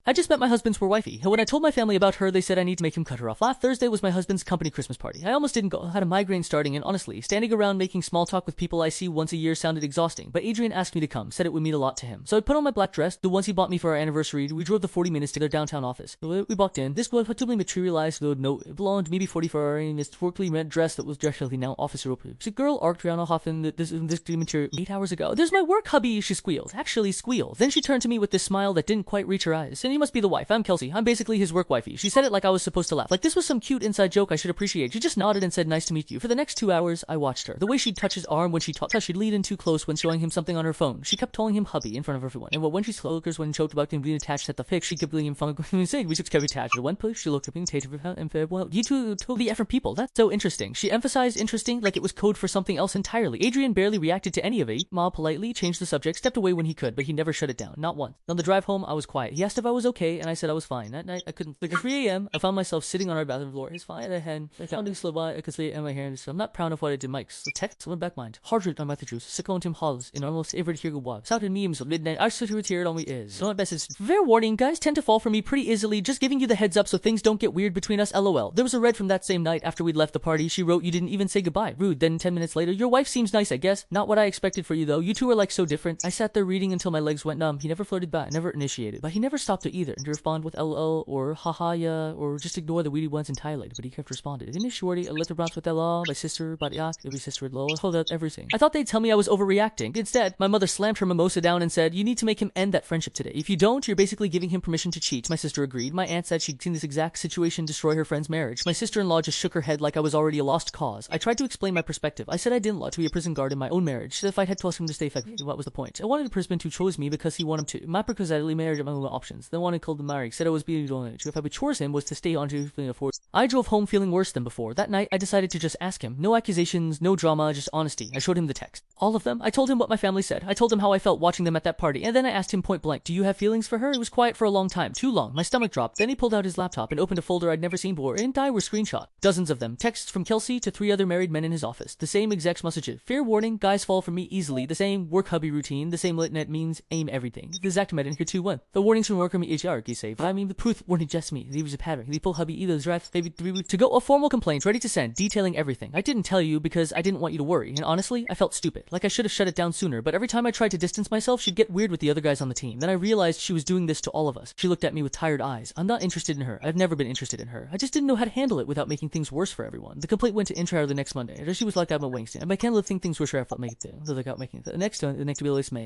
I just met my husband's poor wifey. When I told my family about her, they said I need to make him cut her off. Last Thursday was my husband's company Christmas party. I almost didn't go. I had a migraine starting, and honestly, standing around making small talk with people I see once a year sounded exhausting. But Adrian asked me to come, said it would mean a lot to him. So I put on my black dress, the ones he bought me for our anniversary. We drove the 40 minutes to their downtown office. We walked in. This was totally materialized, though no, it belonged maybe 44 in this forkly red dress that was actually now officer open. The girl arced around Hoffman this material 8 hours ago. There's my work, hubby, she squealed. Actually squealed. Then she turned to me with this smile that didn't quite reach her eyes. And you must be the wife. I'm Kelsey. I'm basically his work wifey. She said it like I was supposed to laugh. Like this was some cute inside joke I should appreciate. She just nodded and said, nice to meet you. For the next 2 hours, I watched her. The way she'd touch his arm when she talked, she'd lean in too close when showing him something on her phone. She kept calling him hubby in front of everyone. And when she slokers when choked about him being attached at the pic, she kept being fun. We just kept attached. At one push, she looked at me and said, well, you two totally effing people. That's so interesting. She emphasized interesting like it was code for something else entirely. Adrian barely reacted to any of it. Ma politely changed the subject, stepped away when he could, but he never shut it down. Not once. On the drive home, I was quiet. He asked if I was okay, and I said I was fine. That night, I couldn't sleep. At 3 a.m., I found myself sitting on our bathroom floor. It's fine. I had sounding slow by. I could sleep in my hand. So I'm not proud of what I did. Mike's the text went back mind. Hard rate on my juice. Sick on Tim Halls in almost every here go wab. Shouted memes of midnight. I should retire it on me is. Don't best is fair warning. Guys tend to fall for me pretty easily. Just giving you the heads up so things don't get weird between us. LOL. There was a red from that same night after we'd left the party. She wrote, you didn't even say goodbye. Rude. Then 10 minutes later, your wife seems nice, I guess. Not what I expected for you though. You two are like so different. I sat there reading until my legs went numb. He never flirted back, never initiated, but he never stopped to either. And to respond with LOL or haha yeah or just ignore the weedy ones entirely. But he kept responding. In his shorty, I let the bounce with LOL, my sister, but yeah, every sister-in-law, hold out everything. I thought they'd tell me I was overreacting. Instead, my mother slammed her mimosa down and said, you need to make him end that friendship today. If you don't, you're basically giving him permission to cheat. My sister agreed. My aunt said she'd seen this exact situation destroy her friend's marriage. My sister-in-law just shook her head like I was already a lost cause. I tried to explain my perspective. I said I didn't want to be a prison guard in my own marriage. She said if I had told him to stay effective, what was the point? I wanted a person who chose me because he wanted to. My precozzately marriage among the options. Then wanted called the marriage. Said I was being donated to. If I would chores him was to stay on to afford. I drove home feeling worse than before. That night, I decided to just ask him. No accusations, no drama, just honesty. I showed him the text. All of them. I told him what my family said. I told him how I felt watching them at that party. And then I asked him point blank, do you have feelings for her? He was quiet for a long time. Too long. My stomach dropped. Then he pulled out his laptop and opened a folder I'd never seen before. And I were screenshot. Dozens of them. Texts from Kelsey to 3 other married men in his office. The same exact messages. Fair warning, guys fall for me easily. The same work hubby routine. The same litnet means aim everything. The exact med in here 2-1. The warnings from work on me HR, you say. I mean the proof warning just me. There was a pattern. The full hubby either draft maybe 3 weeks to go a formal complaint ready to send, detailing everything. I didn't tell you because I didn't want you to worry. And honestly, I felt stupid. Like I should have shut it down sooner, but every time I tried to distance myself, she'd get weird with the other guys on the team. Then I realized she was doing this to all of us. She looked at me with tired eyes. I'm not interested in her. I've never been interested in her. I just didn't know how to handle it without making things worse for everyone. The complaint went to intro the next Monday. She was like that about Wingston. And I can't think things were sure I felt make it there. So like out making it. The next bill is May.